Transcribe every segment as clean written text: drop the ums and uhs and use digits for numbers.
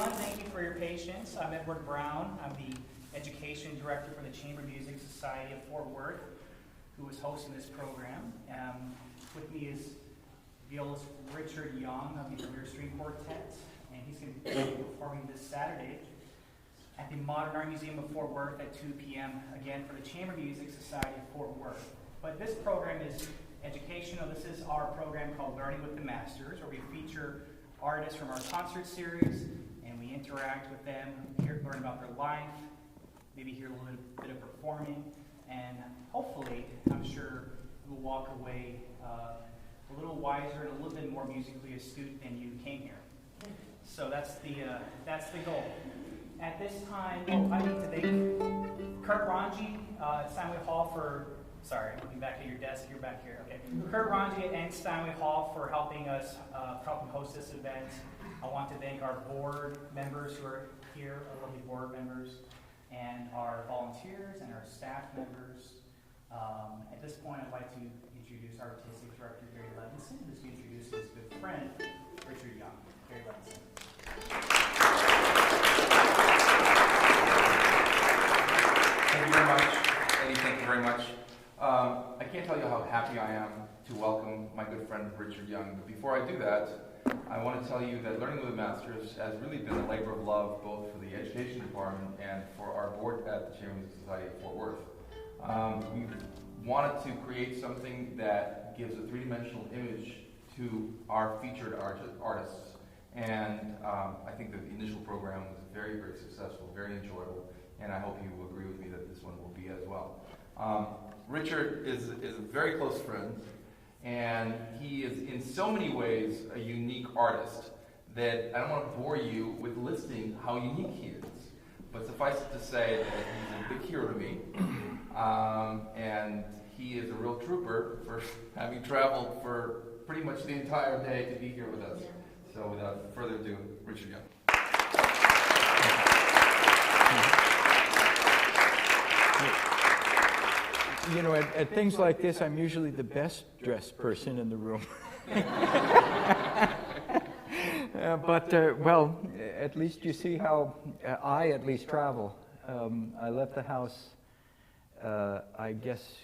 everyone. Thank you for your patience. I'm Edward Brown. I'm the Education Director for the Chamber Music Society of Fort Worth, who is hosting this program. With me is violist Richard Young of the Vermeer String Quartet, and he's going to be performing this Saturday at the Modern Art Museum of Fort Worth at 2 p.m., again, for the Chamber Music Society of Fort Worth. But this program is educational. This is our program called Learning with the Masters, where we feature artists from our concert series, and we interact with them, learn about their life, maybe hear a little bit of performing, and hopefully, I'm sure we'll walk away a little wiser and a little bit more musically astute than you came here. So that's the goal. At this time, I need to thank Kurt Ranji at Steinway Hall for, sorry, looking back at your desk, you're back here, okay. Kurt Ranji and Steinway Hall for helping us, helping host this event. I want to thank our board members who are here, our lovely board members, and our volunteers and our staff members. At this point, I'd like to introduce our artistic director, Gary Levinson, who's going to introduce his good friend, Richard Young. Gary Levinson. Thank you very much, Eddie. Thank you very much. I can't tell you how happy I am to welcome my good friend Richard Young. But before I do that, I want to tell you that Learning with the Masters has really been a labor of love, both for the education department and for our board at the Chamber Music Society of Fort Worth. We wanted to create something that gives a three-dimensional image to our featured artists. And I think that the initial program was very, very successful, very enjoyable, and I hope you will agree with me that this one will be as well. Richard is a very close friend, and he is in so many ways a unique artist that I don't want to bore you with listing how unique he is. But suffice it to say that he's a big hero to me, and he is a real trooper for having traveled for pretty much the entire day to be here with us. So without further ado, Richard Young. You know, at things like this, I'm usually the best dressed person in the room. Well, at least you see how I at least travel. I left the house, I guess,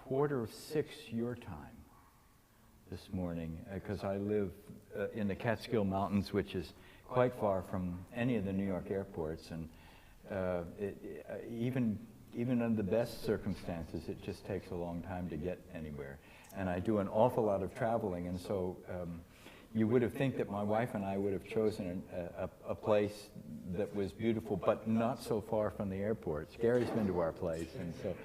5:45 your time this morning, because I live in the Catskill Mountains, which is quite far from any of the New York airports, and even under the best circumstances, it just takes a long time to get anywhere. And I do an awful lot of traveling, and so you would have think that my wife and I would have chosen a place that was beautiful, but not so far from the airports. Gary's been to our place, and so,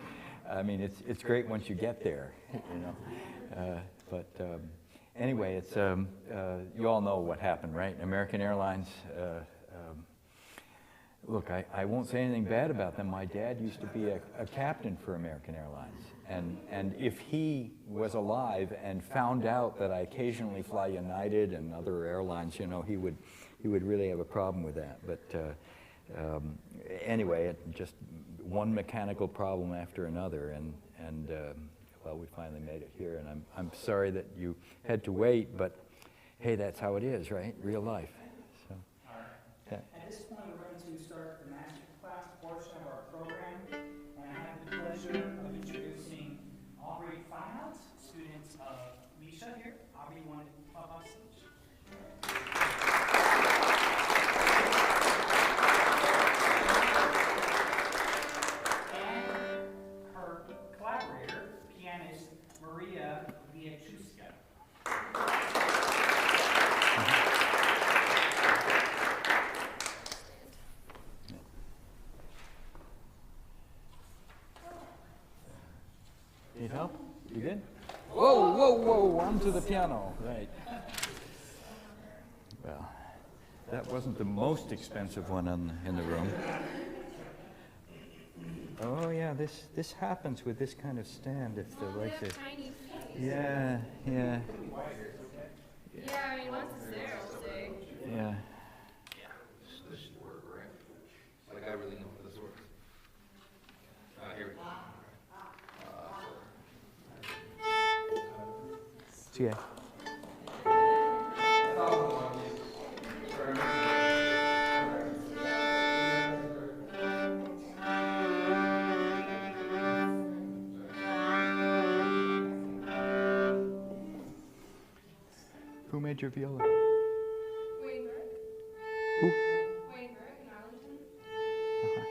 I mean, it's great once you get there, you know. Anyway, it's you all know what happened, right? American Airlines. Look, I won't say anything bad about them. My dad used to be a captain for American Airlines. And if he was alive and found out that I occasionally fly United and other airlines, you know, he would really have a problem with that. But anyway, it just one mechanical problem after another. And well, we finally made it here. And I'm sorry that you had to wait, but hey, that's how it is, right? Real life. So. All right. At this point, we're going to start the master class portion of our program, and I have the pleasure of introducing Aubrey Feinhout, student of Misha here. Aubrey, you want to pop off stage? And her collaborator, pianist Maria Viachuska. Need help? You good? Whoa, whoa, whoa, onto the piano. Right. Well, that wasn't the most expensive one in the room. Oh yeah, this happens with this kind of stand if the legs are... Yeah, yeah. Yeah, I mean, once it's there, I'll say. Yeah. This should work, right? Like I really know how this works. Here we go. Yeah. major viola? Weinberg. Who? Weinberg in Arlington. Uh-huh.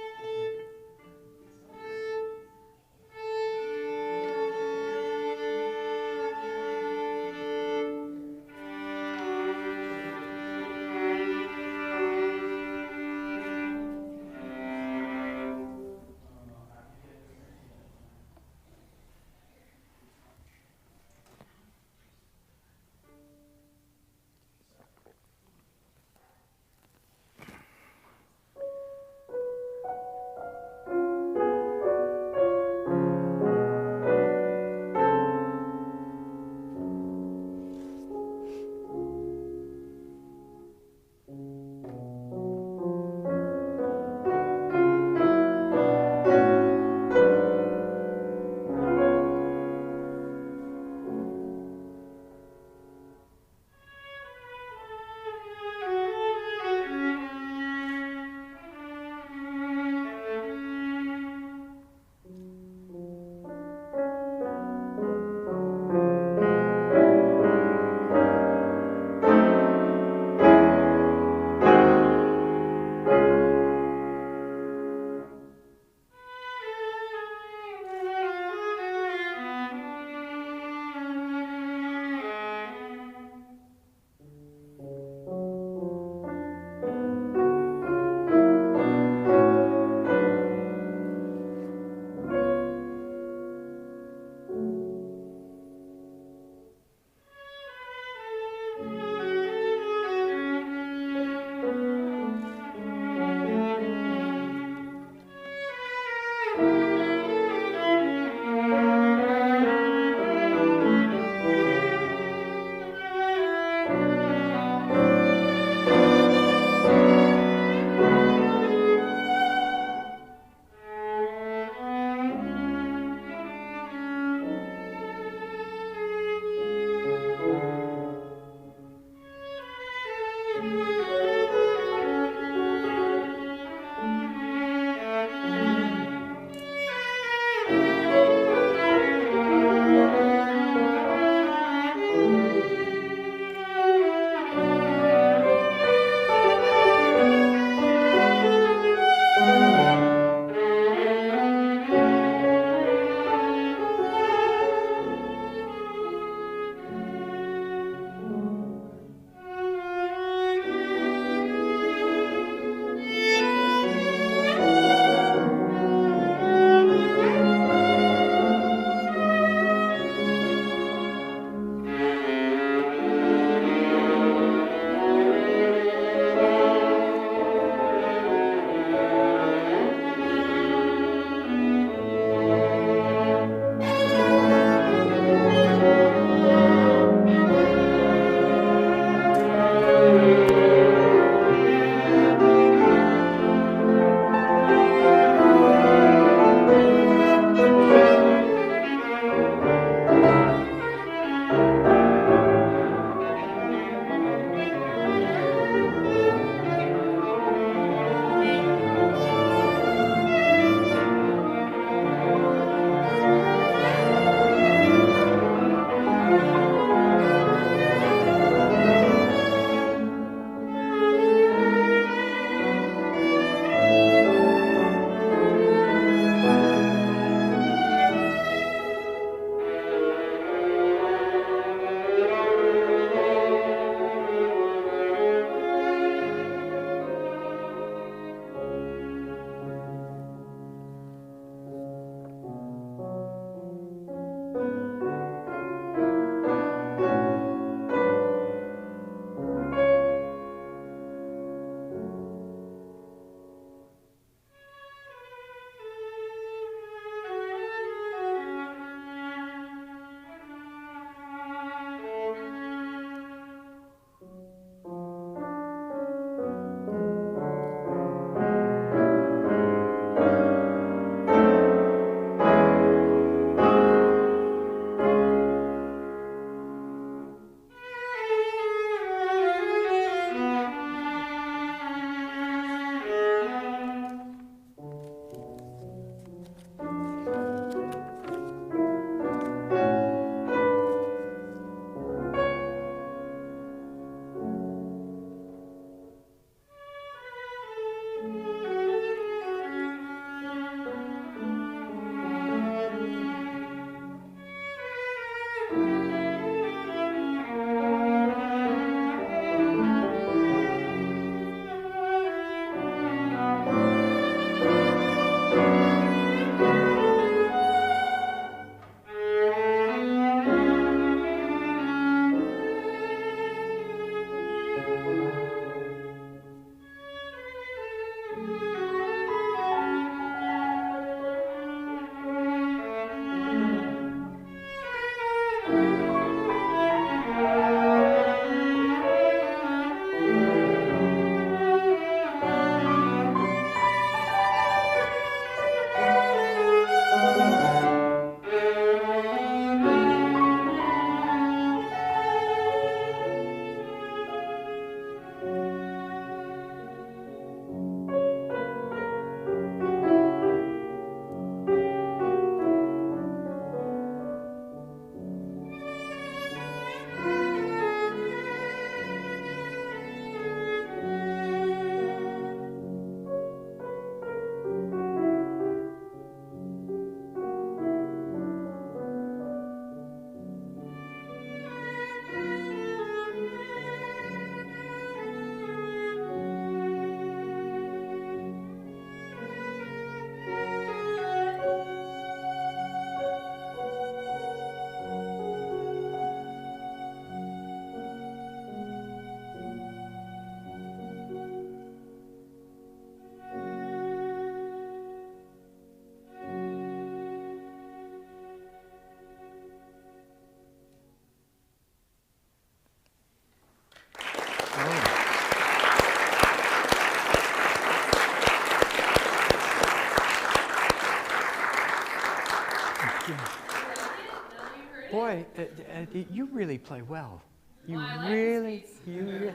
you really play well. You Well, I like really, this piece. you.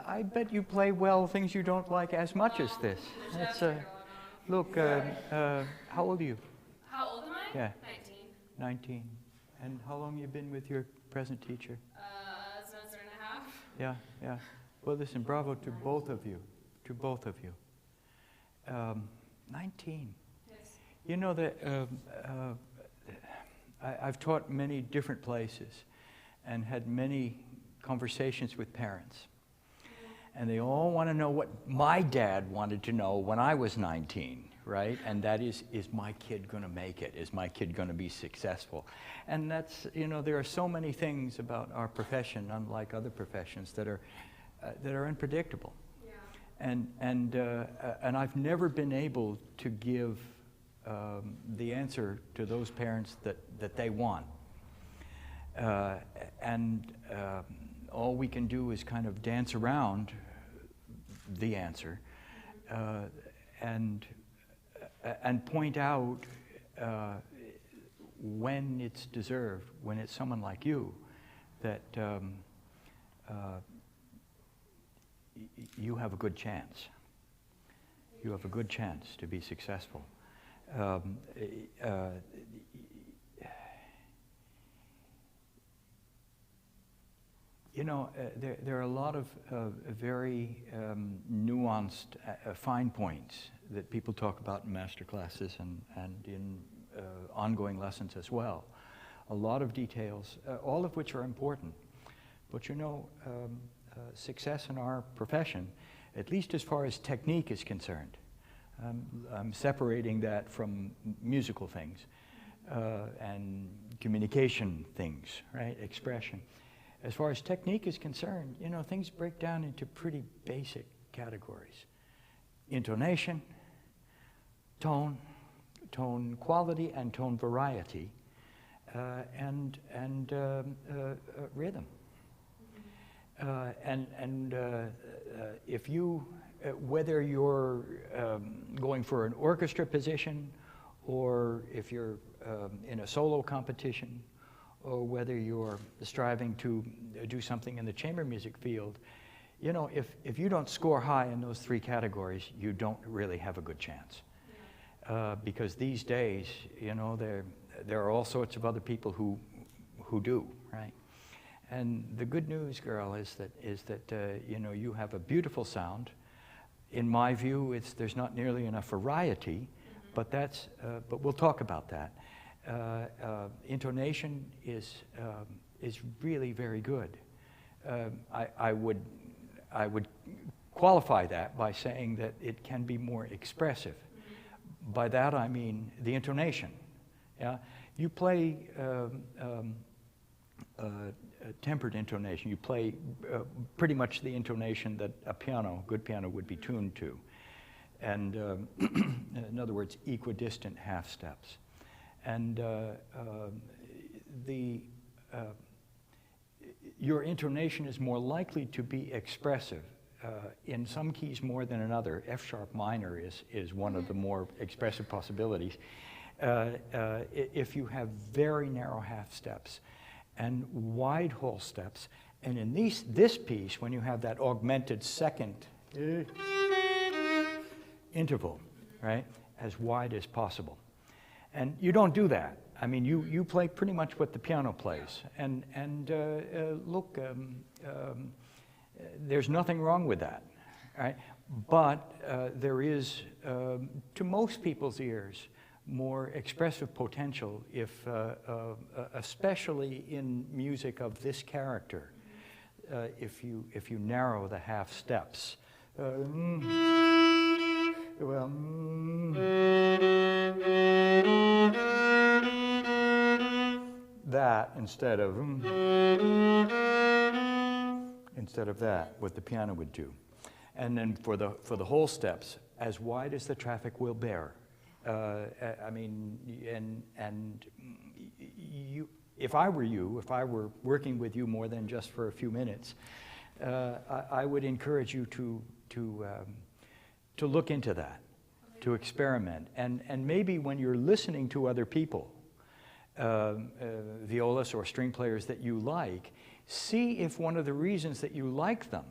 I bet you play well things you don't like as much as this. There's That's chapter going on. look. How old are you? How old am I? Yeah. 19. 19. And how long you been with your present teacher? A semester and a half. Yeah, yeah. Well, listen, bravo to both of you. To both of you. 19. Yes. You know that I've taught many different places and had many conversations with parents. And they all want to know what my dad wanted to know when I was 19, right? And that is my kid going to make it? Is my kid going to be successful? And that's, you know, there are so many things about our profession, unlike other professions, that are unpredictable. Yeah. And I've never been able to give the answer to those parents that they want. All we can do is kind of dance around the answer and point out when it's deserved, when it's someone like you, that you have a good chance. You have a good chance to be successful. You know, there are a lot of very nuanced, fine points that people talk about in master classes and in ongoing lessons as well. A lot of details, all of which are important. But you know, success in our profession, at least as far as technique is concerned, I'm separating that from musical things and communication things, right? Expression. As far as technique is concerned, you know, things break down into pretty basic categories. Intonation, tone quality and tone variety, and rhythm. If you, whether you're going for an orchestra position, or if you're in a solo competition, or whether you're striving to do something in the chamber music field, you know, if you don't score high in those three categories, you don't really have a good chance. Because these days, you know, there are all sorts of other people who do, right? And the good news, girl, is that you know, you have a beautiful sound. In my view, there's not nearly enough variety, but but we'll talk about that. Intonation is really very good. I would qualify that by saying that it can be more expressive. By that I mean the intonation. Yeah, you play tempered intonation. You play pretty much the intonation that a good piano would be tuned to, and in other words, equidistant half steps. And your intonation is more likely to be expressive in some keys more than another. F sharp minor is one of the more expressive possibilities. If you have very narrow half steps and wide whole steps, and in this piece, when you have that augmented second interval, right, as wide as possible. And you don't do that. I mean, you play pretty much what the piano plays. And look, there's nothing wrong with that, right? But there is, to most people's ears, more expressive potential if, especially in music of this character, if you narrow the half steps. That instead of that, what the piano would do. And then for the whole steps, as wide as the traffic will bear. I mean, and you, if I were working with you more than just for a few minutes, I would encourage you to look into that, to experiment, and maybe when you're listening to other people, violists or string players that you like, see if one of the reasons that you like them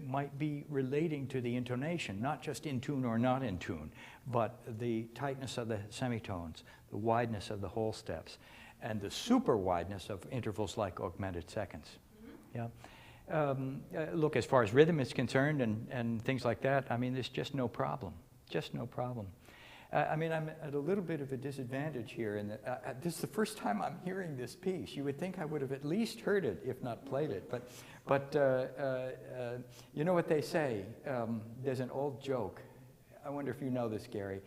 might be relating to the intonation, not just in tune or not in tune, but the tightness of the semitones, the wideness of the whole steps, and the super wideness of intervals like augmented seconds. Yeah. Look, as far as rhythm is concerned and things like that, I mean, there's just no problem, just no problem. I mean, I'm at a little bit of a disadvantage here, and this is the first time I'm hearing this piece. You would think I would have at least heard it, if not played it. But you know what they say? There's an old joke. I wonder if you know this, Gary.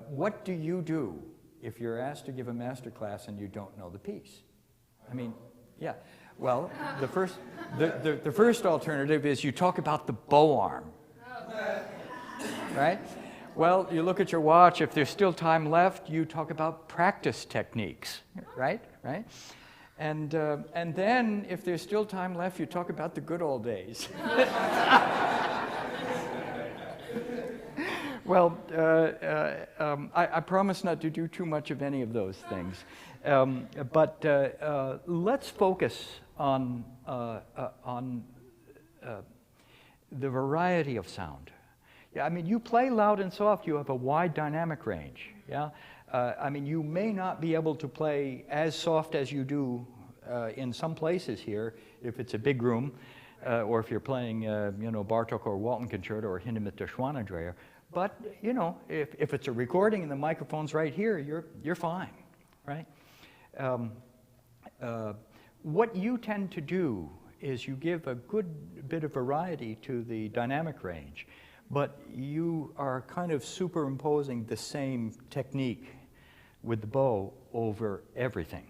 What do you do if you're asked to give a master class and you don't know the piece? I mean, yeah. Well, the first alternative is you talk about the bow arm, right? Well, you look at your watch. If there's still time left, you talk about practice techniques, right? Right? And then, if there's still time left, you talk about the good old days. Well, I promise not to do too much of any of those things. But let's focus on the variety of sound. Yeah, I mean, you play loud and soft, you have a wide dynamic range, yeah? I mean, you may not be able to play as soft as you do in some places here, if it's a big room, or if you're playing, you know, Bartók or Walton Concerto or Hindemith der Schwanendreher. But, you know, if it's a recording and the microphone's right here, you're fine, right? What you tend to do is you give a good bit of variety to the dynamic range, but you are kind of superimposing the same technique with the bow over everything.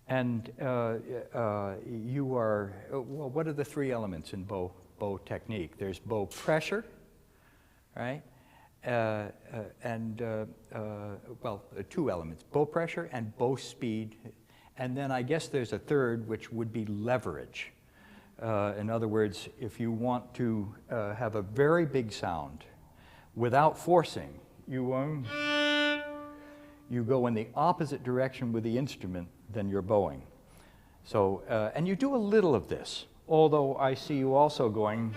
And you are, well, what are the three elements in bow technique? There's bow pressure, right? Well, two elements, bow pressure and bow speed. And then I guess there's a third, which would be leverage. In other words, if you want to have a very big sound without forcing, you go in the opposite direction with the instrument than you're bowing. So, and you do a little of this, although I see you also going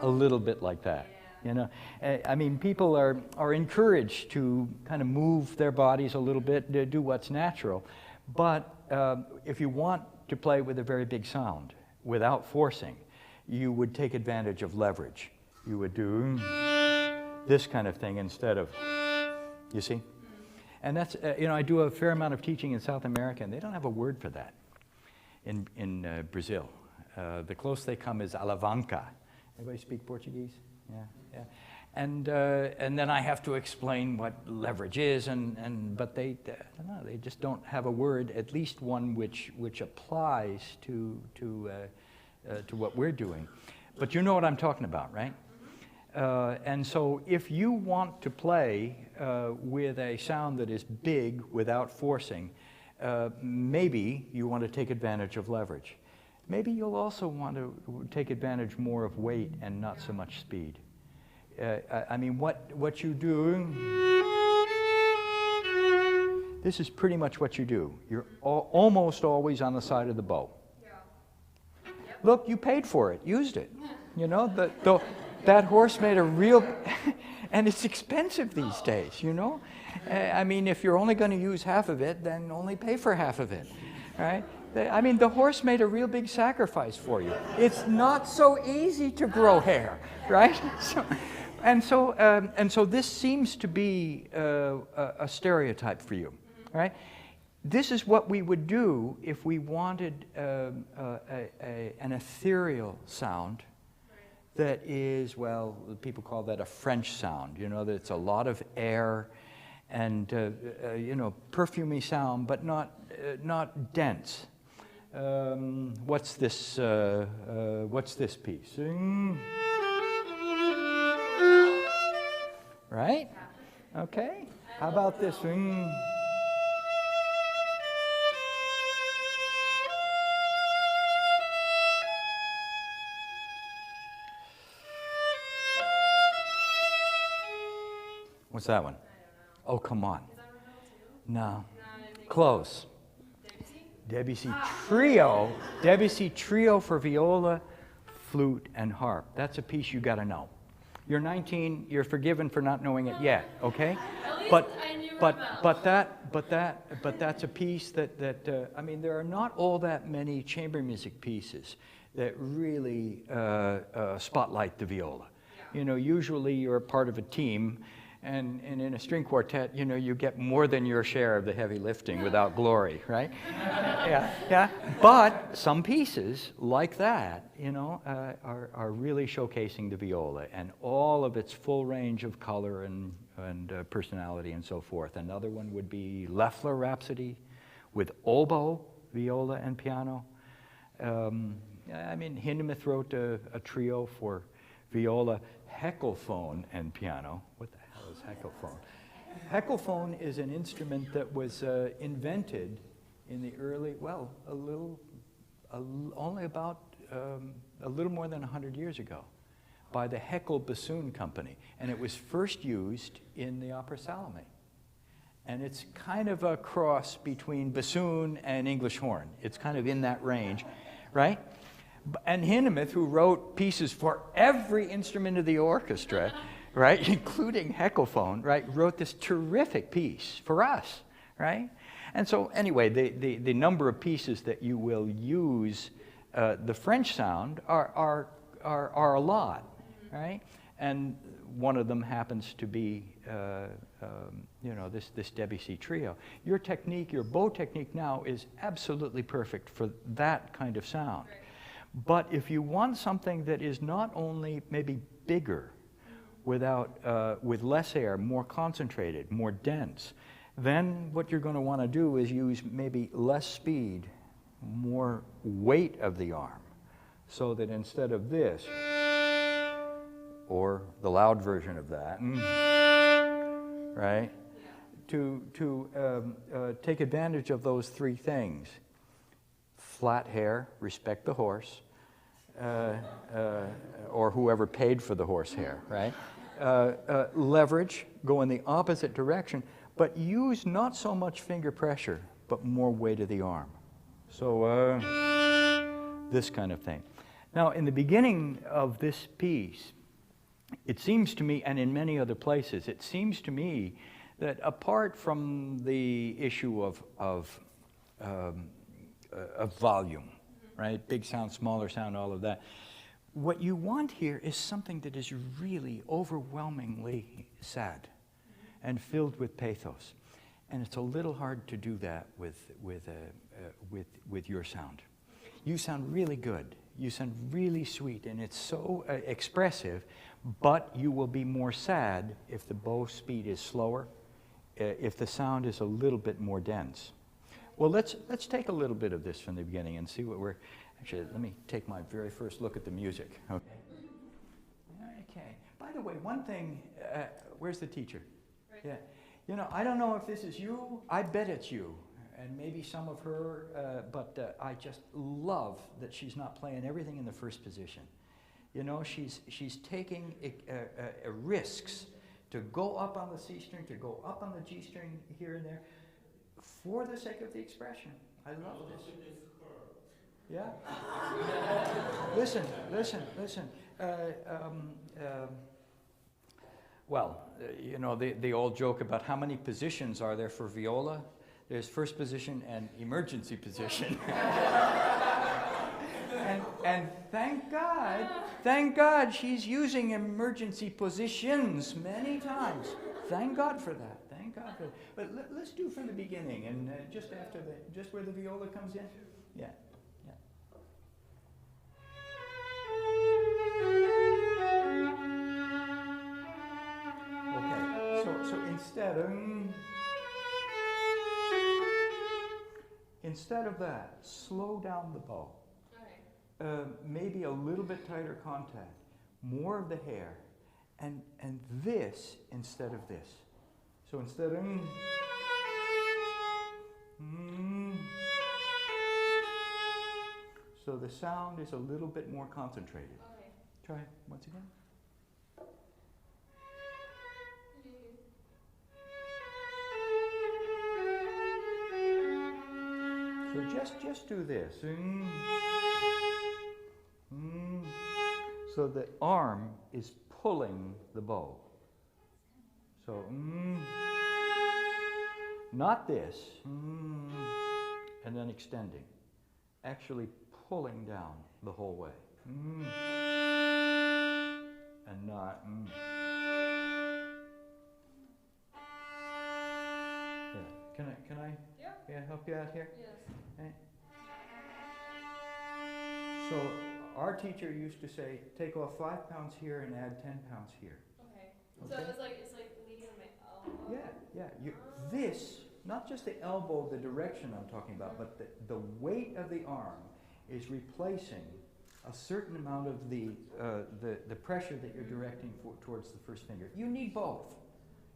a little bit like that. You know, I mean, people are encouraged to kind of move their bodies a little bit, to do what's natural. But if you want to play with a very big sound without forcing, you would take advantage of leverage. You would do this kind of thing instead of, you see? And that's, you know, I do a fair amount of teaching in South America, and they don't have a word for that in Brazil. The closest they come is alavanca. Anybody speak Portuguese? Yeah, yeah. And then I have to explain what leverage is, but they just don't have a word, at least one which applies to what we're doing. But you know what I'm talking about, right? And so if you want to play with a sound that is big without forcing, maybe you want to take advantage of leverage. Maybe you'll also want to take advantage more of weight and not so much speed. I mean, what you do, this is pretty much what you do. You're almost always on the side of the bow. Yeah. Look, you paid for it, used it. You know, that horse made a real, and it's expensive these days, you know? I mean, if you're only going to use half of it, then only pay for half of it, right? I mean, the horse made a real big sacrifice for you. It's not so easy to grow hair, right? And so this seems to be a stereotype for you, right? This is what we would do if we wanted an ethereal sound that is, well, people call that a French sound, you know, that it's a lot of air and, you know, perfumey sound, but not dense. What's this piece? Right? Okay. How about this? What's that one? I don't know. Oh, come on. Is that remote too? No. No, I didn't think Close. Debussy? Debussy Trio for viola, flute, and harp. That's a piece you got to know. You're 19. You're forgiven for not knowing it yet. Okay, At least but I knew but that's a piece that I mean, there are not all that many chamber music pieces that really spotlight the viola. You know, usually you're a part of a team. And in a string quartet, you know, you get more than your share of the heavy lifting without glory, right? Yeah. But some pieces like that, you know, are really showcasing the viola and all of its full range of color and personality and so forth. Another one would be Loeffler Rhapsody with oboe, viola, and piano. I mean, Hindemith wrote a trio for viola, heckelphone, and piano. What the hell is heckelphone? Heckelphone is an instrument that was invented in the early, well, only about a little more than 100 years ago by the Heckel Bassoon Company. And it was first used in the opera Salome. And it's kind of a cross between bassoon and English horn. It's kind of in that range, right? And Hindemith, who wrote pieces for every instrument of the orchestra, right, including heckelphone, right, wrote this terrific piece for us, right? And so anyway, the number of pieces that you will use the French sound are a lot, right? And one of them happens to be, you know, this Debussy trio. Your technique, your bow technique now is absolutely perfect for that kind of sound. Right. But if you want something that is not only maybe bigger, with less air, more concentrated, more dense, then what you're going to want to do is use maybe less speed, more weight of the arm, so that instead of this, or the loud version of that, right, to take advantage of those three things. Flat hair, respect the horse, or whoever paid for the horse hair, right? Leverage, go in the opposite direction, but use not so much finger pressure, but more weight of the arm. So this kind of thing. Now, in the beginning of this piece, it seems to me, and in many other places, it seems to me that apart from the issue of volume, right? Big sound, smaller sound, all of that. What you want here is something that is really overwhelmingly sad and filled with pathos. And it's a little hard to do that with your sound. You sound really good. You sound really sweet, and it's so expressive, but you will be more sad if the bow speed is slower, if the sound is a little bit more dense. Well, let's take a little bit of this from the beginning and see what we're... Actually, let me take my very first look at the music. Okay. By the way, one thing, where's the teacher? Right. Yeah. You know, I don't know if this is you. I bet it's you. And maybe some of her, but I just love that she's not playing everything in the first position. You know, she's taking risks to go up on the C string, to go up on the G string here and there, for the sake of the expression. I love this. Yeah? Listen. Well, you know, the old joke about how many positions are there for viola? There's first position and emergency position. and thank God she's using emergency positions many times. Thank God for that. Thank God for that. But let's do from the beginning, and just after just where the viola comes in. Yeah. Okay. So instead of that, slow down the bow. Okay. Maybe a little bit tighter contact, more of the hair, and this instead of this. So instead of so the sound is a little bit more concentrated. Okay. Try it once again. So just do this. So the arm is pulling the bow. So not this, and then extending. Actually pulling down the whole way. And not. Yeah. Can I? Yeah. Help you out here. Yes. Okay. So our teacher used to say, take off 5 pounds here and add 10 pounds here. Okay. So it's like leading on my elbow. Yeah. This, not just the elbow, the direction I'm talking about, but the weight of the arm is replacing a certain amount of the pressure that you're directing towards the first finger. You need both,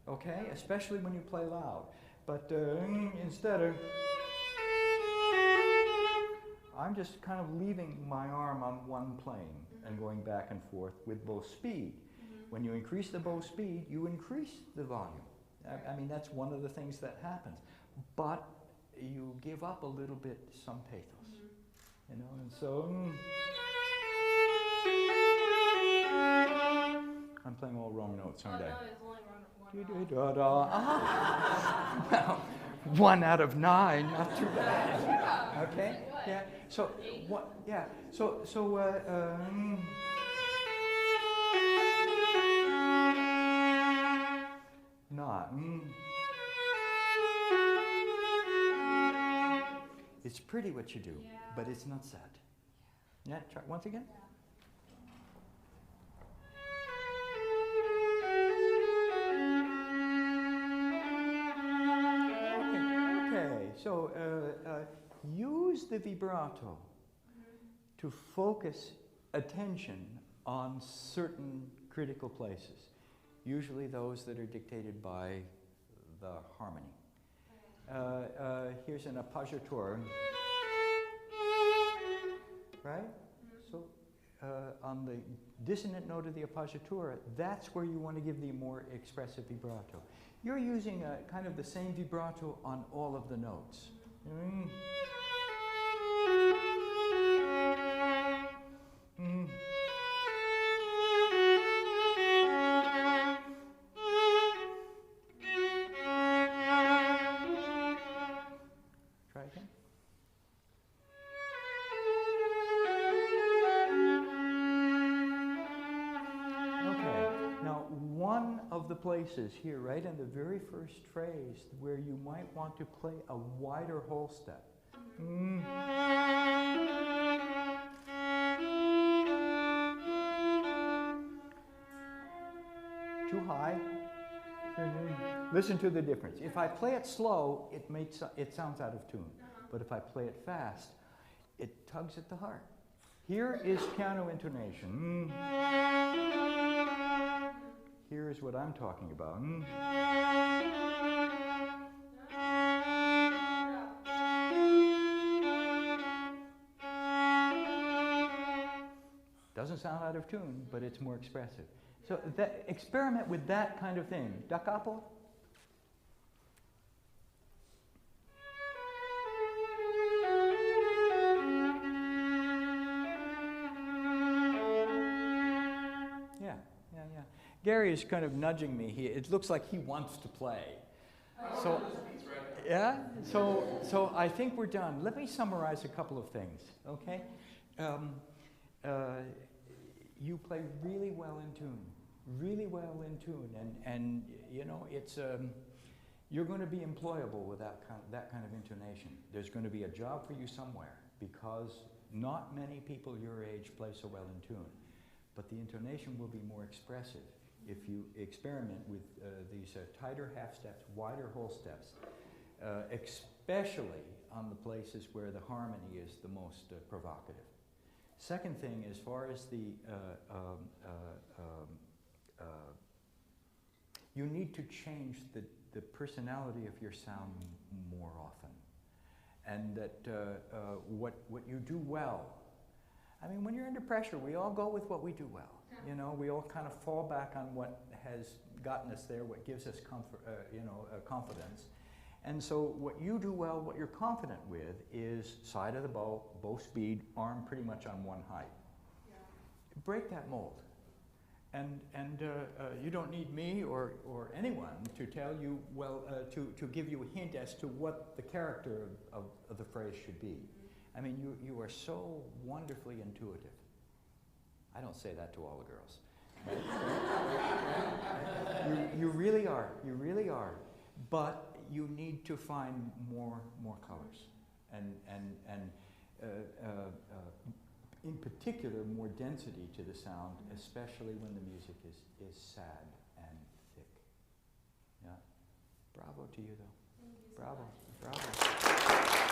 okay? Especially when you play loud. But instead of, I'm just kind of leaving my arm on one plane and going back and forth with bow speed. When you increase the bow speed, you increase the volume. I mean, that's one of the things that happens. But you give up a little bit some pathos, you know, and so I'm playing all wrong notes, aren't I? No, it's only one. Well, 1 out of 9, not too bad. Okay, yeah. So what? Yeah. So not. It's pretty what you do, but it's not sad. Yeah. Try once again. So use the vibrato to focus attention on certain critical places, usually those that are dictated by the harmony. Here's an appoggiatura, right? So on the dissonant note of the appoggiatura, that's where you want to give the more expressive vibrato. You're using kind of the same vibrato on all of the notes. Try again. One of the places here, right in the very first phrase, where you might want to play a wider whole step. Too high. Listen to the difference. If I play it slow, it sounds out of tune. But if I play it fast, it tugs at the heart. Here is piano intonation. Here is what I'm talking about. Doesn't sound out of tune, but it's more expressive. So experiment with that kind of thing. Da capo. Gary is kind of nudging me here. It looks like he wants to play. So, yeah. So I think we're done. Let me summarize a couple of things. Okay. You play really well in tune, and you know it's you're going to be employable with that kind of intonation. There's going to be a job for you somewhere because not many people your age play so well in tune, but the intonation will be more expressive if you experiment with these tighter half steps, wider whole steps, especially on the places where the harmony is the most provocative. Second thing, as far as the, you need to change the personality of your sound more often. And that what you do well, I mean, when you're under pressure, we all go with what we do well. You know, we all kind of fall back on what has gotten us there, what gives us comfort, confidence. And so what you do well, what you're confident with, is side of the bow, bow speed, arm pretty much on one height. Yeah. Break that mold. And you don't need me or anyone to tell you, well, to give you a hint as to what the character of the phrase should be. I mean, you are so wonderfully intuitive. I don't say that to all the girls. You really are. You really are. But you need to find more colors, and in particular, more density to the sound, especially when the music is sad and thick. Yeah. Bravo to you, though. Thank you so Bravo. much. Bravo.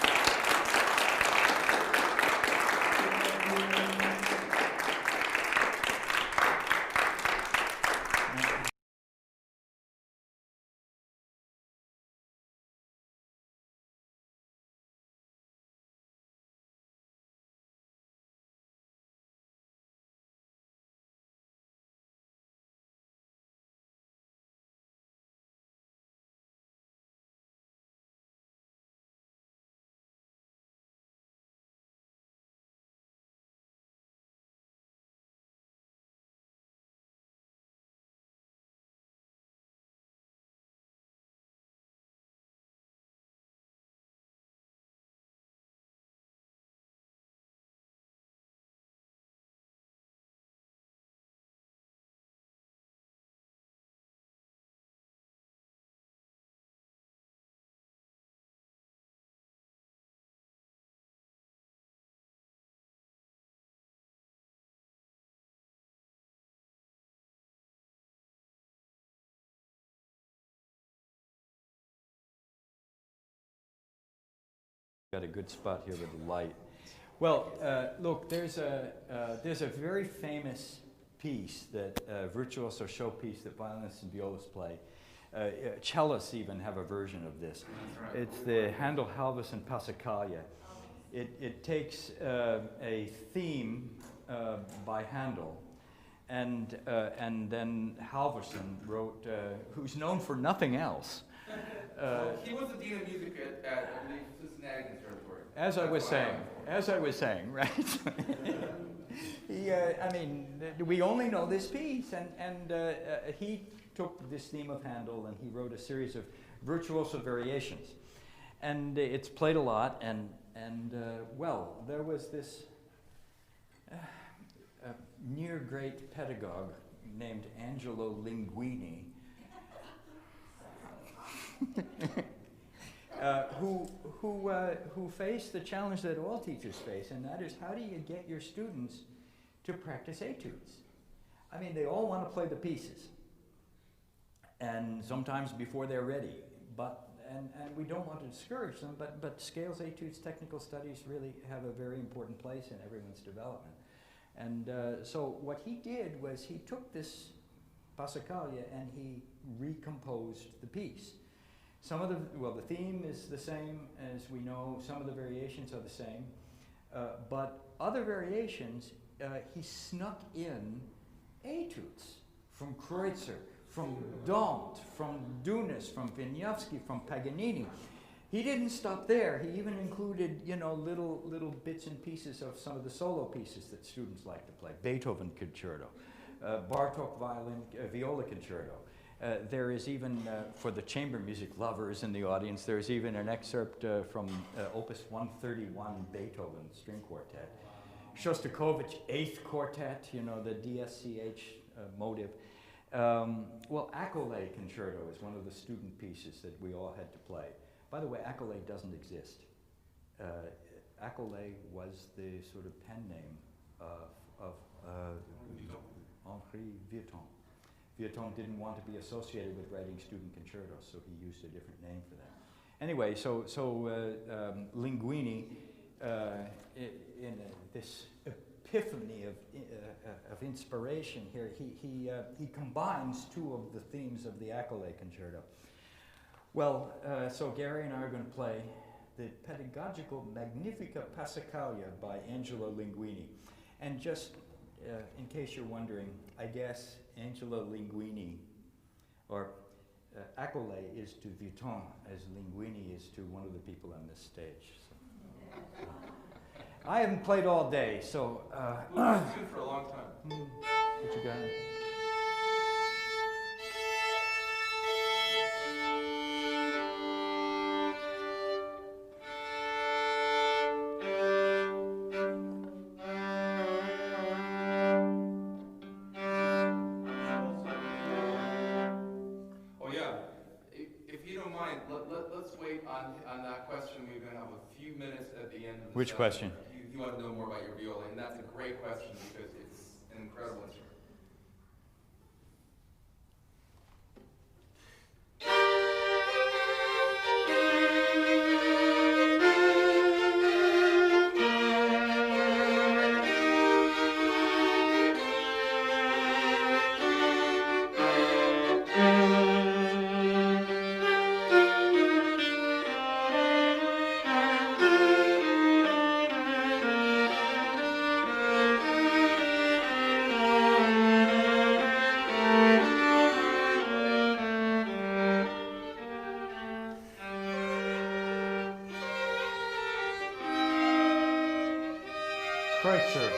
Got a good spot here with the light. Well, look, there's a very famous piece that virtuoso showpiece that violinists and violists play. Cellists even have a version of this. It's the Handel Halvorsen Passacaglia. It takes a theme by Handel, and then Halvorsen wrote, who's known for nothing else. Well, he was the dean of music at I believe, Cincinnati Conservatory. As I was saying, right? I mean, we only know this piece, and he took this theme of Handel and he wrote a series of virtuoso variations, and it's played a lot. And well, there was this near great pedagogue named Angelo Linguini. Who face the challenge that all teachers face, and that is, how do you get your students to practice etudes? I mean, they all want to play the pieces, and sometimes before they're ready. And we don't want to discourage them, but scales, etudes, technical studies really have a very important place in everyone's development. And so what he did was he took this Passacaglia and he recomposed the piece. Some of the theme is the same as we know, some of the variations are the same, but other variations, he snuck in etudes from Kreutzer, from Dante, from Dunas, from Wieniawski, from Paganini. He didn't stop there. He even included, little bits and pieces of some of the solo pieces that students like to play. Beethoven Concerto, Bartók Viola Concerto. There is even, for the chamber music lovers in the audience, there's even an excerpt from Opus 131, Beethoven String Quartet. Shostakovich, 8th Quartet, the DSCH motive. Well, Accolade Concerto is one of the student pieces that we all had to play. By the way, Accolade doesn't exist. Accolade was the sort of pen name of Henri Vieuxtemps. Vieuxtemps didn't want to be associated with writing student concertos, so he used a different name for that. Anyway, so Linguini, in this epiphany of inspiration here, he combines two of the themes of the Accolade Concerto. Well, so Gary and I are going to play the Pedagogical Magnifica Passacaglia by Angelo Linguini. And just in case you're wondering, I guess Angelo Linguini, or accolade is to Vuitton as Linguini is to one of the people on this stage. So. I haven't played all day, so... We've been tuned for a long time. What you got? Oh yeah, if you don't mind, let's wait on that question. We're going to have a few minutes at the end of the Which session. question? You want to know more about your viola, and that's a great question because it's an incredible instrument. Kreutzer.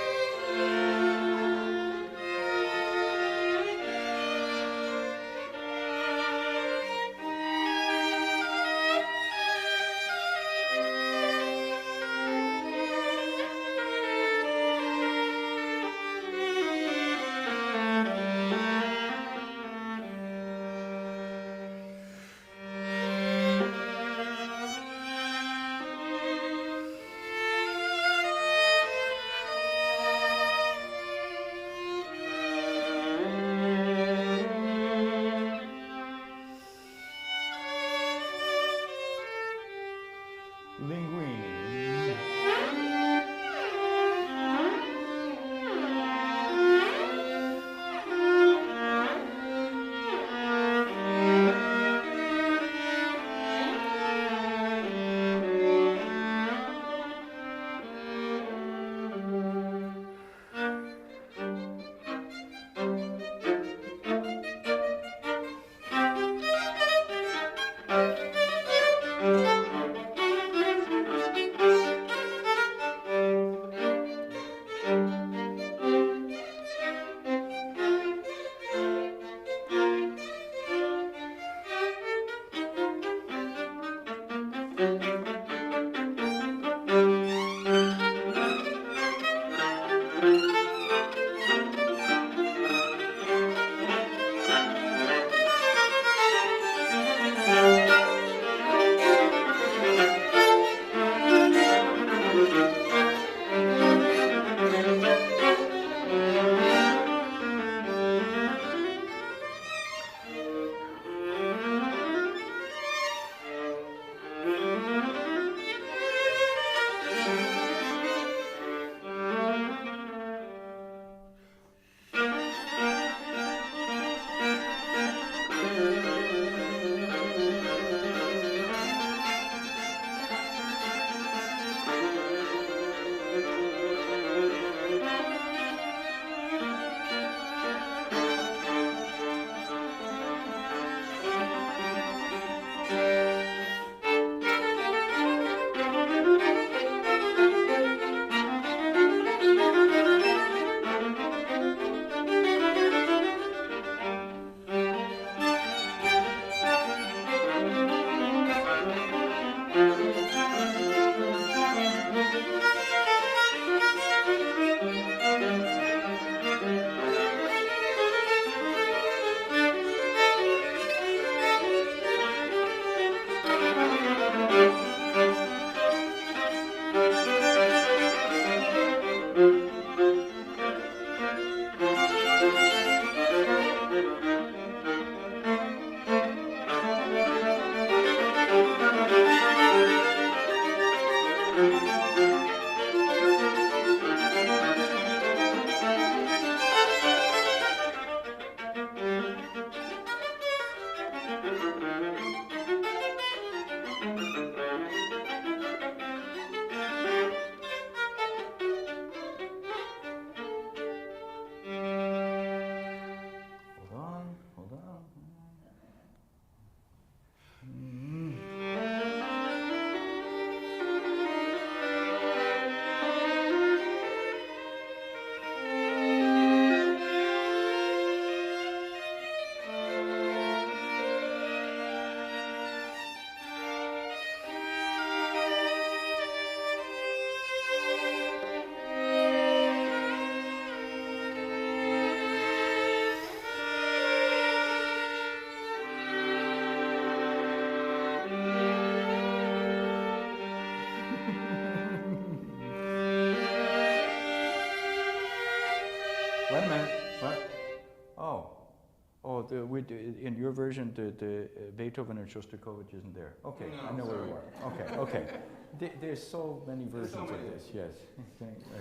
Oh, in your version, the Beethoven and Shostakovich isn't there. Okay, No, I know where you sorry. are. Okay, okay. There's so many versions so many. of this, yes.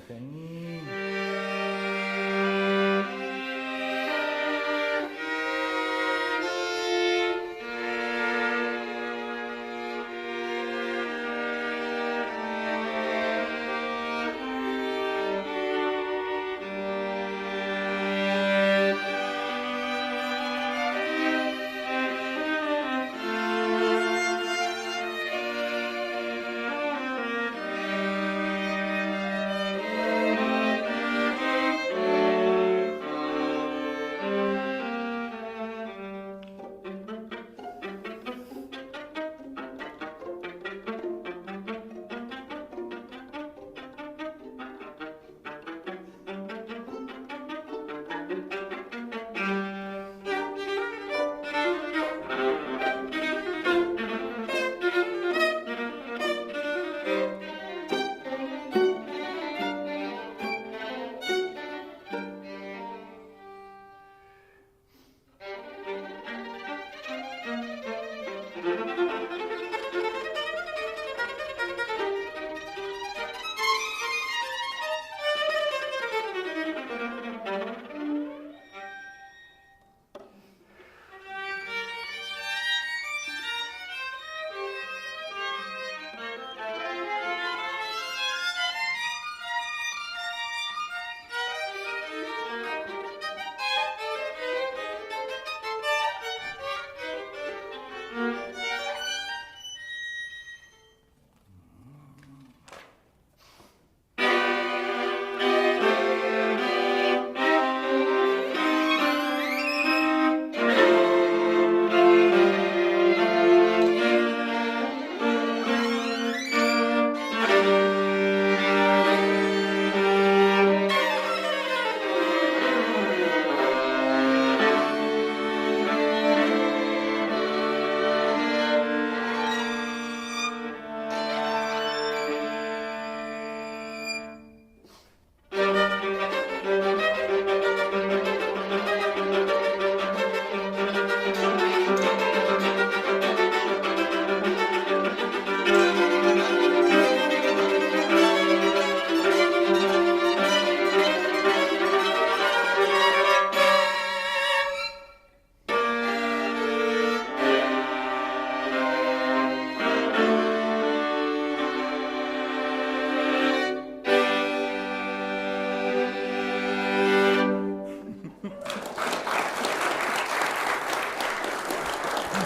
Okay.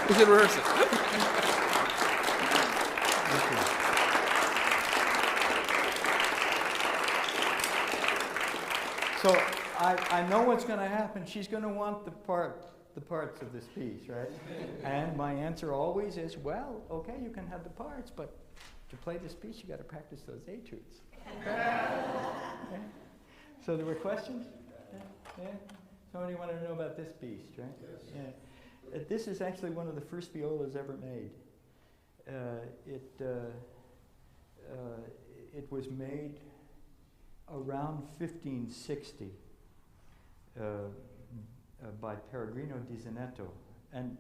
We should rehearse it. So I know what's going to happen. She's going to want the parts of this piece, right? And my answer always is, well, okay, you can have the parts, but to play this piece, you got to practice those etudes. Okay? So there were questions? Yeah? Somebody wanted to know about this piece, right? Yes. Yeah. This is actually one of the first violas ever made. It was made around 1560 by Pellegrino di Zenetto. And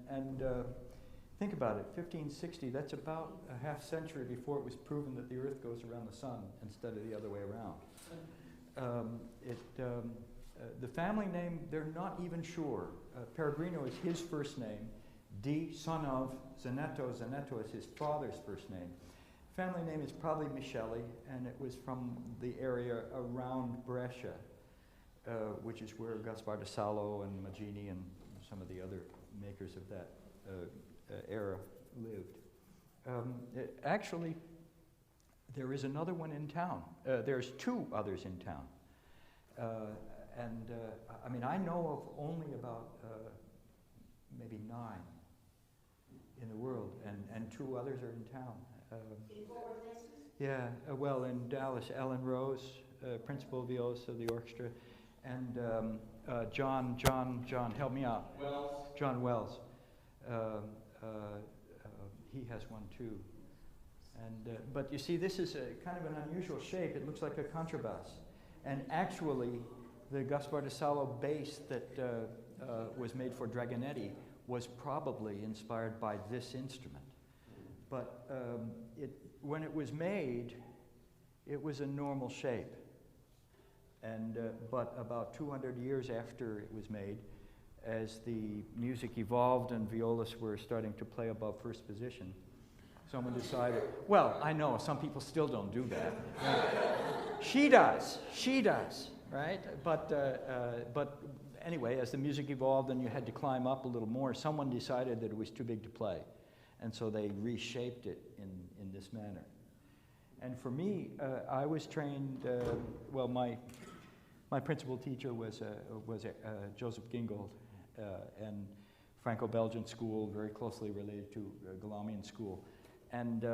think about it, 1560, that's about a half century before it was proven that the Earth goes around the sun instead of the other way around. The family name, they're not even sure. Pellegrino is his first name. Di, son of Zenetto. Zenetto is his father's first name. Family name is probably Micheli, and it was from the area around Brescia, which is where Gaspar de Salo and Maggini and some of the other makers of that era lived. Actually, there is another one in town. There's two others in town. I mean, I know of only about maybe 9 in the world, and 2 others are in town. Yeah, well, in Dallas, Ellen Rose, principal violist of the orchestra, and John, help me out. Wells. John Wells. He has one too. And but you see, this is a kind of an unusual shape. It looks like a contrabass, and actually, the Gaspar de Salo bass that was made for Dragonetti was probably inspired by this instrument. But when it was made, it was a normal shape. And, but about 200 years after it was made, as the music evolved and violists were starting to play above first position, someone decided, well, I know, some people still don't do that. She does, right? But anyway, as the music evolved and you had to climb up a little more, someone decided that it was too big to play. And so they reshaped it in this manner. And for me, I was trained, well, my principal teacher was Joseph Gingold, and Franco-Belgian school, very closely related to Galamian school. And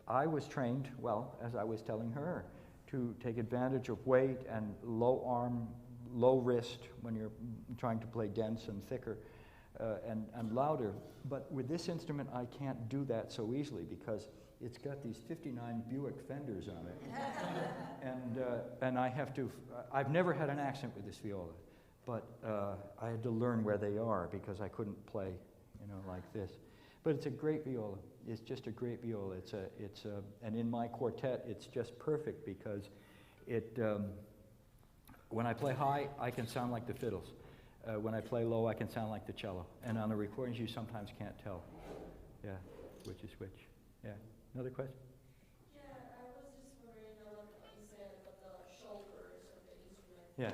I was trained, well, as I was telling her, to take advantage of weight and low arm, low wrist when you're trying to play dense and thicker and louder. But with this instrument, I can't do that so easily because it's got these 59 Buick Fenders on it. And I have to, I've never had an accent with this viola, but I had to learn where they are because I couldn't play, you know, like this. But it's a great viola. It's just a great viola. And in my quartet, it's just perfect because it, when I play high, I can sound like the fiddles. When I play low, I can sound like the cello. And on the recordings, you sometimes can't tell, yeah, which is which. Yeah. Another question? Yeah, I was just wondering, like you said, about the shoulders of the instrument. Yeah.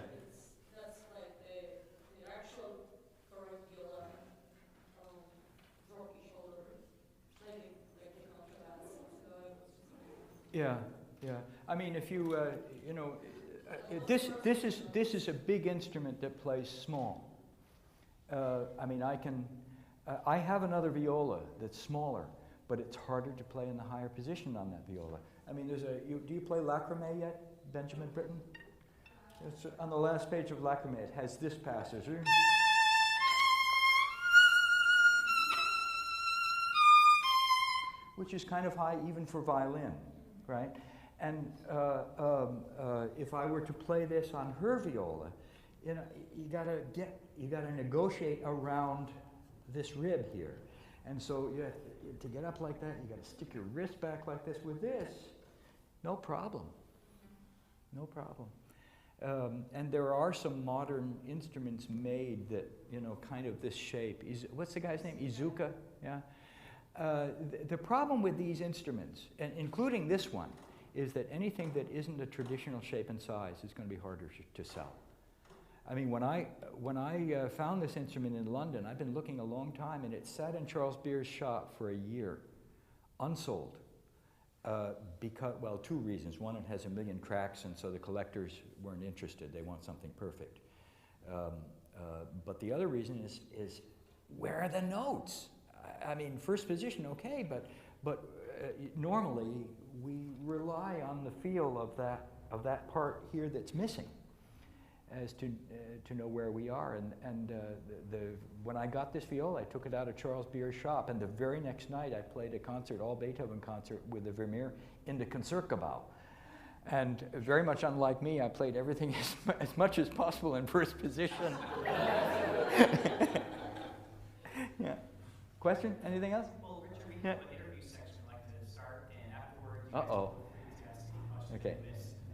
That's like the actual current viola, rocky shoulders, like in contrast. So I was just wondering. Yeah, yeah. I mean, if you, you know, this is a big instrument that plays small. I mean, I have another viola that's smaller, but it's harder to play in the higher position on that viola. I mean, do you play Lacrimé yet, Benjamin Britten? It's on the last page of Lacrimé. It has this passage. Which is kind of high even for violin, right? And if I were to play this on her viola, you know, you gotta negotiate around this rib here. And so to get up like that, you got to stick your wrist back like this. With this, no problem. No problem. And there are some modern instruments made that, you know, kind of this shape. What's the guy's name? Izuka? Yeah. The problem with these instruments, and including this one, is that anything that isn't a traditional shape and size is going to be harder to sell. I mean, when I found this instrument in London, I've been looking a long time, and it sat in Charles Beer's shop for a year, unsold. Because, well, two reasons. One, it has 1 million cracks, and so the collectors weren't interested. They want something perfect. But the other reason is where are the notes? I mean, first position, okay, but normally we rely on the feel of that part here that's missing, as to know where we are. And when I got this viola, I took it out of Charles Beer's shop, and the very next night I played a concert, all Beethoven concert, with the Vermeer in the Concertgebouw. And very much unlike me, I played everything as much as possible in first position. Yeah. Question? Anything else? Well, Richard, we Yeah. have an interview section like to start, and afterwards, Uh-oh. Okay.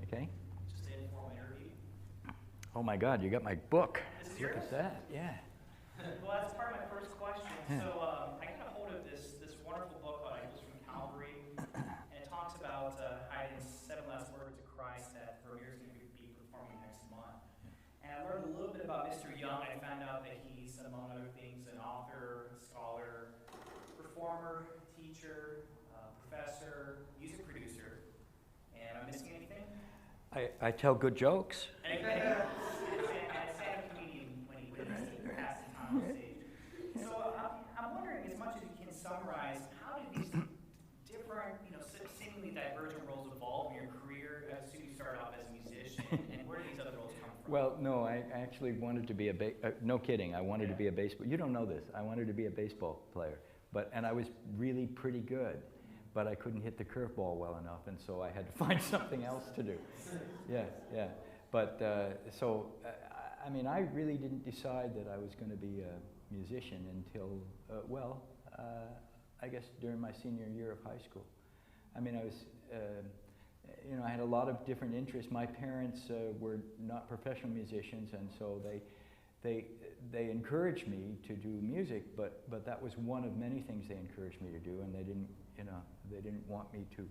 Okay. Just an informal interview. Oh my God, you got my book. This is Look yours? at that. Yeah. Well, that's part of my first question. Yeah. So I got a hold of this wonderful book called Angels from Calvary, and it talks about Haydn's 7 last words of Christ that Vermeer is going to be performing next month. And I learned a little bit about Mr. Young. I found out that he's, among other things, an author, scholar, performer, teacher, professor, music producer. And am I missing anything? I tell good jokes. And stand-up comedian when he passes time on stage. So I'm wondering, as much as you can summarize, how did these different, you know, seemingly divergent roles evolve in your career? I assume you started off as a musician, and where did these other roles come from? Well, no, I actually wanted to be no kidding, I wanted to be a baseball, you don't know this, I wanted to be a baseball player. And I was really pretty good, but I couldn't hit the curveball well enough, and so I had to find something else to do. Yeah, yeah. But I mean, I really didn't decide that I was going to be a musician until, I guess during my senior year of high school. I mean, I was, you know, I had a lot of different interests. My parents were not professional musicians, and so they encouraged me to do music, but that was one of many things they encouraged me to do, and they didn't, you know, they didn't want me to,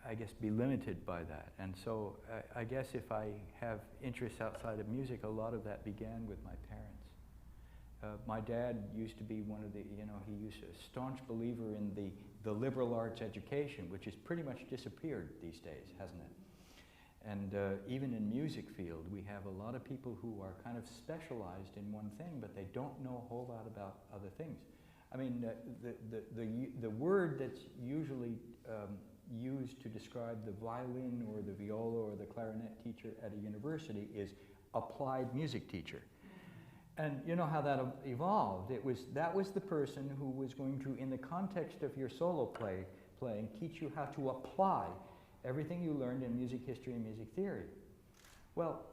I guess, be limited by that. And so I guess if I have interests outside of music, a lot of that began with my parents. My dad used to be one of the, you know, he used a staunch believer in the liberal arts education, which has pretty much disappeared these days, hasn't it? And even in music field, we have a lot of people who are kind of specialized in one thing, but they don't know a whole lot about other things. I mean, the word that's usually used to describe the violin or the viola or the clarinet teacher at a university is applied music teacher. And you know how that evolved. That was the person who was going to, in the context of your solo playing, teach you how to apply everything you learned in music history and music theory. Well,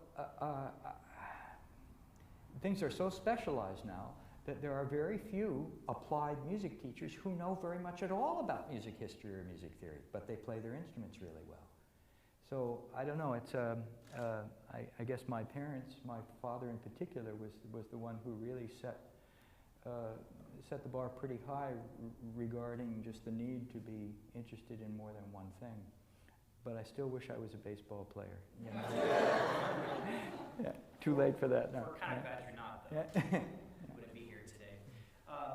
things are so specialized now that there are very few applied music teachers who know very much at all about music history or music theory, but they play their instruments really well. So I don't know, it's, I guess my parents, my father in particular, was the one who really set the bar pretty high regarding just the need to be interested in more than one thing. But I still wish I was a baseball player. You know? Yeah, too late for that now. We're kind of glad you're not, though. Yeah. You wouldn't be here today.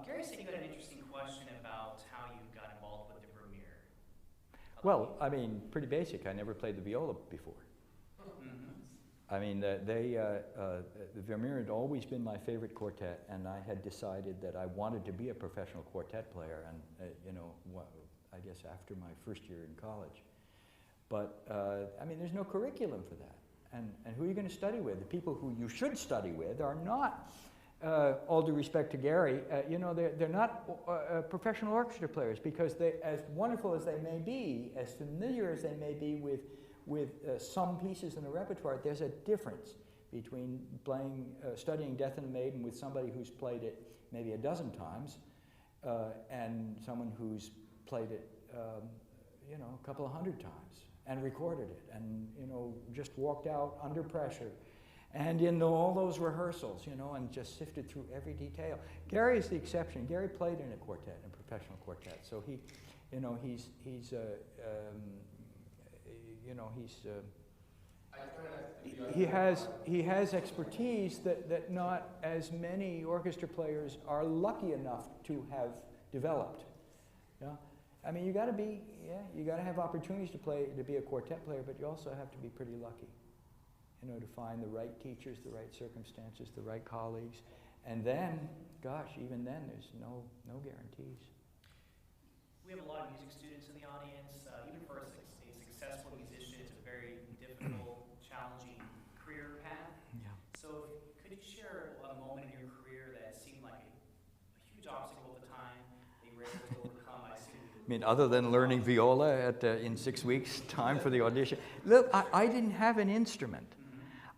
Gary said you had an interesting question about how you got involved with the Vermeer. Well, I mean, pretty basic. I never played the viola before. Mm-hmm. I mean, the Vermeer had always been my favorite quartet, and I had decided that I wanted to be a professional quartet player, and you know, I guess after my first year in college. But I mean, there's no curriculum for that, and who are you going to study with? The people who you should study with are not, all due respect to Gary, you know, they're not professional orchestra players, because they, as wonderful as they may be, as familiar as they may be with some pieces in the repertoire, there's a difference between studying Death and the Maiden with somebody who's played it maybe a dozen times and someone who's played it, you know, a couple of hundred times and recorded it and, you know, just walked out under pressure and in all those rehearsals, you know, and just sifted through every detail. Gary is the exception. Gary played in a quartet, a professional quartet, so he, you know, he has expertise that not as many orchestra players are lucky enough to have developed. Yeah, I mean, you got to have opportunities to be a quartet player, but you also have to be pretty lucky, you know, to find the right teachers, the right circumstances, the right colleagues, and then, gosh, even then, there's no guarantees. We have a lot of music students in the audience. Even for a successful musician, it's a very difficult, challenging career path. Yeah. So could you share a moment in your career that seemed like a huge obstacle at the time that you were able to overcome? I mean, other than learning viola in 6 weeks' time for the audition? Look, I didn't have an instrument.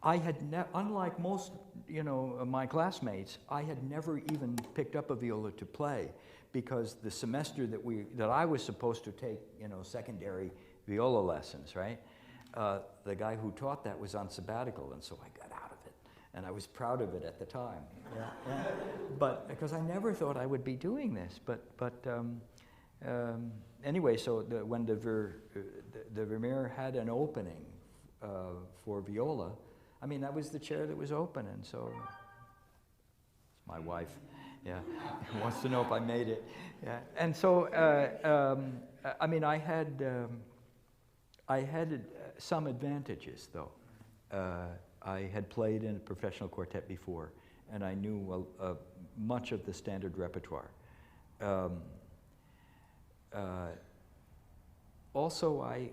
I had, unlike most, you know, my classmates, I had never even picked up a viola to play, because the semester that I was supposed to take, you know, secondary viola lessons, right? The guy who taught that was on sabbatical, and so I got out of it, and I was proud of it at the time. Yeah. But because I never thought I would be doing this, but anyway, so when the Vermeer had an opening for viola, I mean, that was the chair that was open, and so it's my wife. Yeah, wants to know if I made it. Yeah, and so I mean, I had some advantages though. I had played in a professional quartet before, and I knew much of the standard repertoire. Also, I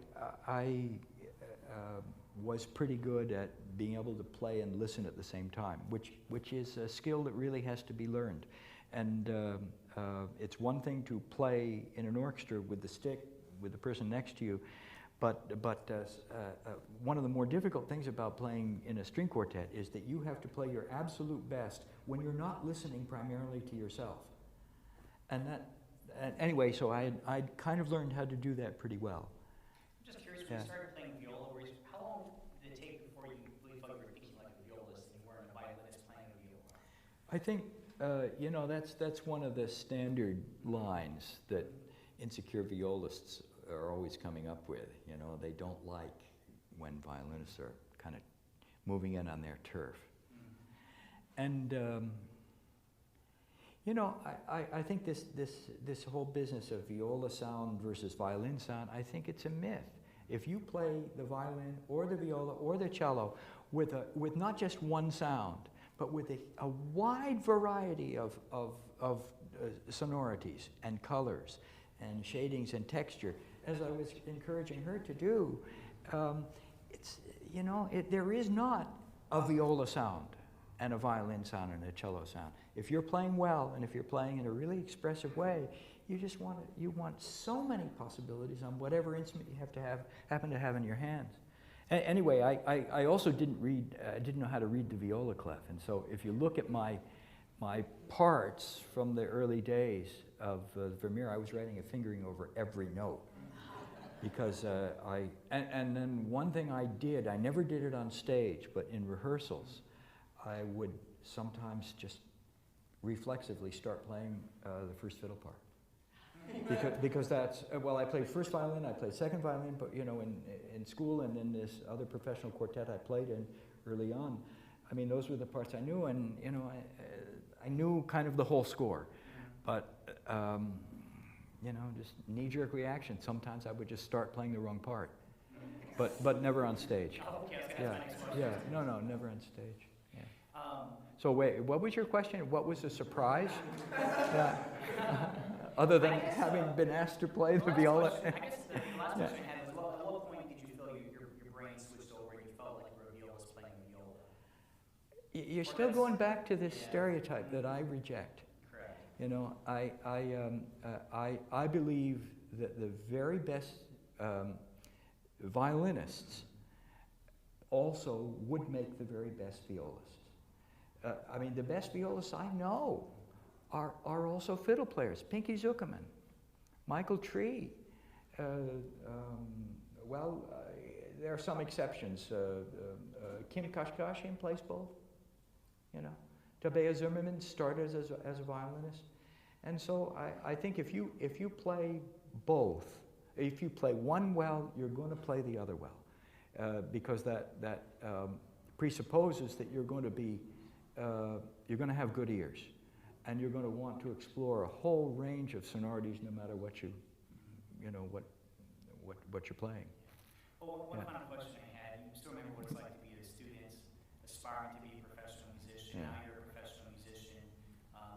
was pretty good at being able to play and listen at the same time, which is a skill that really has to be learned. And it's one thing to play in an orchestra with the stick, with the person next to you, But one of the more difficult things about playing in a string quartet is that you have to play your absolute best when you're not listening primarily to yourself. And anyway, so I'd kind of learned how to do that pretty well. I'm just curious, when you started playing viola, how long did it take before you really felt you were thinking like a violist and you weren't a violinist playing a viola? I think, you know, that's one of the standard lines that insecure violists are always coming up with. You know, they don't like when violinists are kind of moving in on their turf. And, you know, I think this whole business of viola sound versus violin sound, I think it's a myth. If you play the violin or the viola or the cello with not just one sound, but with a wide variety of sonorities and colors and shadings and texture, as I was encouraging her to do, it's, you know, there is not a viola sound and a violin sound and a cello sound. If you're playing well and if you're playing in a really expressive way, you want so many possibilities on whatever instrument you happen to have in your hands. Anyway, I also didn't know how to read the viola clef, and so if you look at my parts from the early days of Vermeer, I was writing a fingering over every note. Because and then one thing I did, I never did it on stage, but in rehearsals, I would sometimes just reflexively start playing the first fiddle part. Because that's, well, I played first violin, I played second violin, but you know, in school and in this other professional quartet I played in early on, I mean, those were the parts I knew, and you know, I knew kind of the whole score, but you know, just knee-jerk reaction. Sometimes I would just start playing the wrong part, but never on stage. Yeah, no, never on stage. Yeah. So wait, what was your question? What was the surprise? Yeah. Other than having been asked to play the viola. I guess the last question I had was, at what point did you feel your brain switched over and you felt like you were a violist playing the viola? You're still going back to this stereotype that I reject. Correct. You know, I believe that the very best violinists also would make the very best violists. I mean, the best violists I know are also fiddle players. Pinky Zuckerman, Michael Tree. Well, there are some exceptions. Kim Kashkashian plays both. You know, Tabea Zimmerman started as a violinist, and so I think if you play both, if you play one well, you're going to play the other well, because that presupposes that you're going to have good ears, and you're going to want to explore a whole range of sonorities, no matter what you're playing. Well, one final question I had. You still remember what it's like to be a student, aspiring to be a professional musician. Yeah. Now you're a professional musician,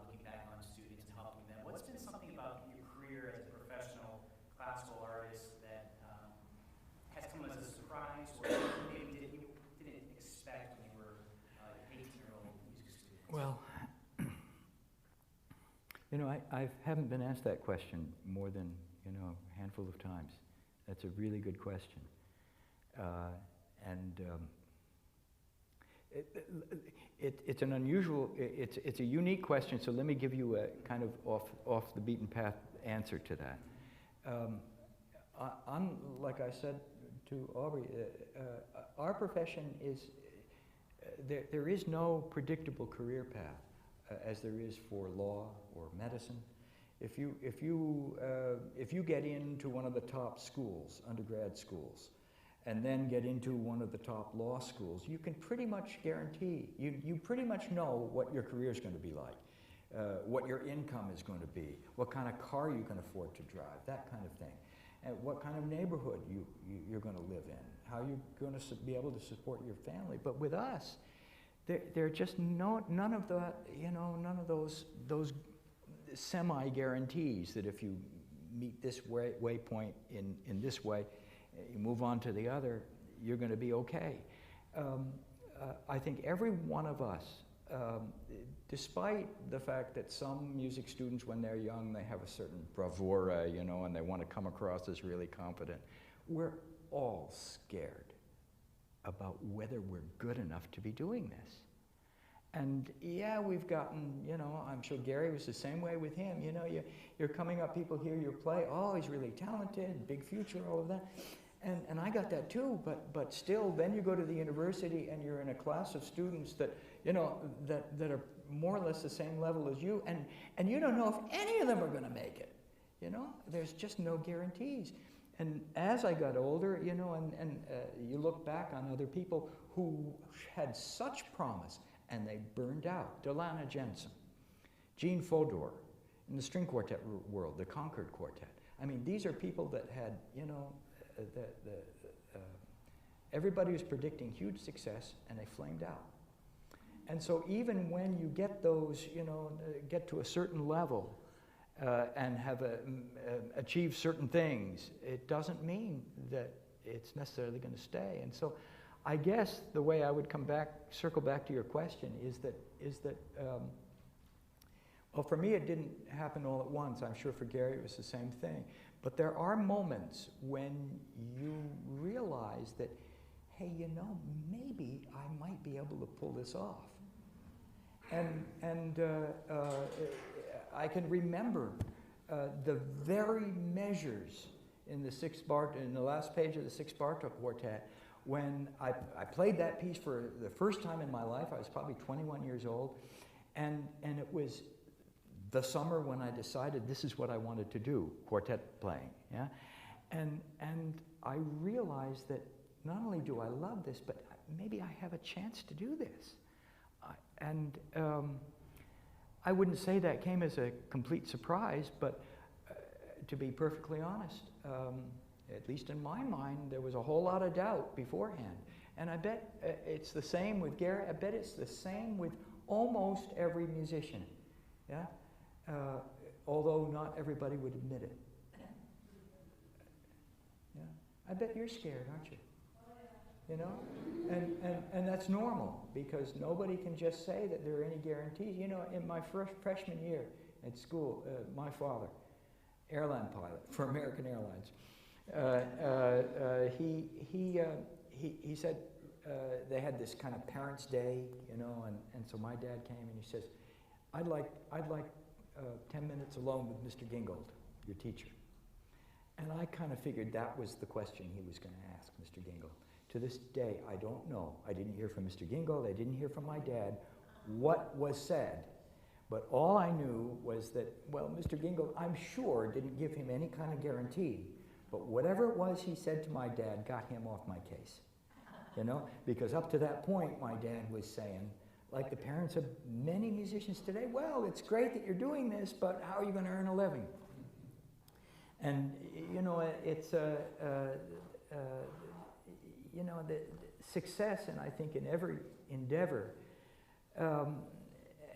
looking back on students and helping them. What's been something about your career as a professional classical artist that has come as a surprise, or maybe you didn't expect when you were an 18-year-old music student? Well, you know, I haven't been asked that question more than, you know, a handful of times. That's a really good question. It's an unusual, it's a unique question, so let me give you a kind of off the beaten path answer to that. Like I said to Aubrey, our profession is, there is no predictable career path as there is for law or medicine. If you get into one of the top schools, undergrad schools, and then get into one of the top law schools, you can pretty much guarantee, you pretty much know what your career is going to be like, what your income is going to be, what kind of car you can afford to drive, that kind of thing, and what kind of neighborhood you're going to live in, how you're going to be able to support your family. But with us, there are just none of that, you know, none of those semi-guarantees that if you meet this waypoint in this way, you move on to the other, you're going to be okay. I think every one of us, despite the fact that some music students, when they're young, they have a certain bravura, you know, and they want to come across as really confident, we're all scared about whether we're good enough to be doing this. And yeah, we've gotten, you know, I'm sure Gary was the same way with him. You know, you're coming up, people hear your play, oh, he's really talented, big future, all of that. And I got that too, but still, then you go to the university and you're in a class of students that, you know, that are more or less the same level as you, and you don't know if any of them are going to make it. You know, there's just no guarantees. And as I got older, you know, and you look back on other people who had such promise and they burned out. Delana Jensen, Jean Fodor, in the string quartet world, the Concord Quartet. I mean, these are people that had, you know, everybody was predicting huge success and they flamed out. And so even when you get those, you know, get to a certain level and have achieved certain things, it doesn't mean that it's necessarily going to stay. And so I guess the way I would circle back to your question is that well, for me it didn't happen all at once. I'm sure for Gary it was the same thing. But there are moments when you realize that, hey, you know, maybe I might be able to pull this off. And I can remember the very measures in the last page of the Sixth Bartók Quartet, when I played that piece for the first time in my life. I was probably 21 years old, and it was the summer when I decided this is what I wanted to do, quartet playing, yeah? And I realized that not only do I love this, but maybe I have a chance to do this. I wouldn't say that came as a complete surprise, but to be perfectly honest, at least in my mind, there was a whole lot of doubt beforehand. And I bet it's the same with Gary. I bet it's the same with almost every musician, yeah? Although not everybody would admit it. Yeah. I bet you're scared, aren't you? You know? And that's normal, because nobody can just say that there are any guarantees. You know, in my first freshman year at school, my father, airline pilot for American Airlines, he said they had this kind of parents' day, you know, and so my dad came and he says, I'd like 10 minutes alone with Mr. Gingold, your teacher. And I kind of figured that was the question he was going to ask, Mr. Gingold. To this day, I don't know. I didn't hear from Mr. Gingold, I didn't hear from my dad what was said. But all I knew was that, well, Mr. Gingold, I'm sure, didn't give him any kind of guarantee. But whatever it was he said to my dad got him off my case. You know, because up to that point, my dad was saying, like the parents of many musicians today, well, it's great that you're doing this, but how are you going to earn a living? And, you know, it's you know, the success, and I think in every endeavor,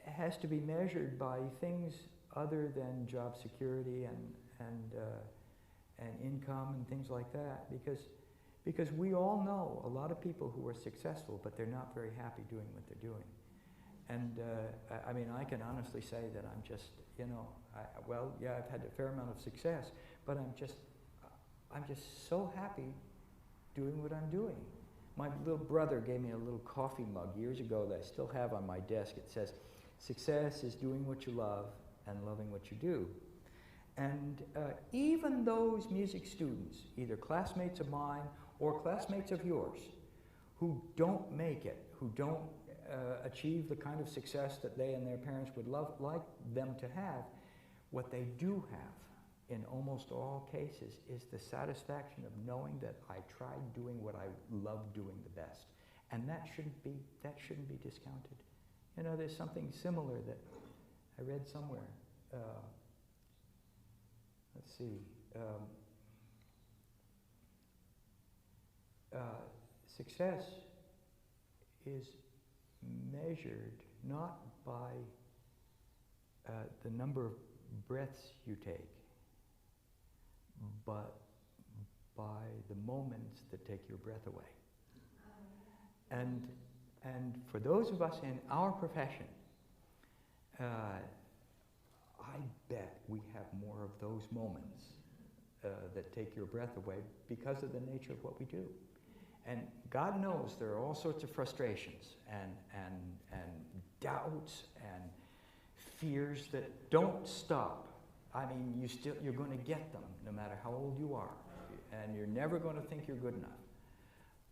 has to be measured by things other than job security and income and things like that, because we all know a lot of people who are successful, but they're not very happy doing what they're doing. And I mean, I can honestly say that I'm just, you know, well, yeah, I've had a fair amount of success, but I'm just so happy doing what I'm doing. My little brother gave me a little coffee mug years ago that I still have on my desk. It says, "Success is doing what you love and loving what you do." And even those music students, either classmates of mine or classmates of yours, who don't make it, who don't achieve the kind of success that they and their parents would like them to have, what they do have in almost all cases is the satisfaction of knowing that I tried doing what I love doing the best. And that shouldn't be discounted. You know, there's something similar that I read somewhere. Let's see. Success is measured not by the number of breaths you take, but by the moments that take your breath away. And for those of us in our profession, I bet we have more of those moments that take your breath away because of the nature of what we do. And God knows there are all sorts of frustrations and doubts and fears that don't stop. I mean, you're going to get them no matter how old you are, and you're never going to think you're good enough.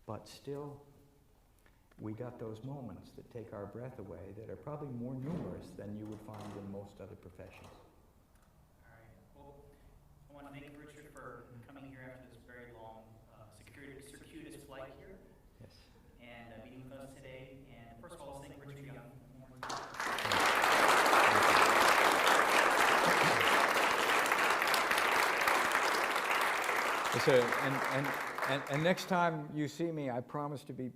But still, we got those moments that take our breath away that are probably more numerous than you would find in most other professions. All right. Well, I want to thank Richard for coming here after this very long circuitous flight here Yes. and meeting with us today. And first of all, let's thank Richard Young. So, and next time you see me, I promise to be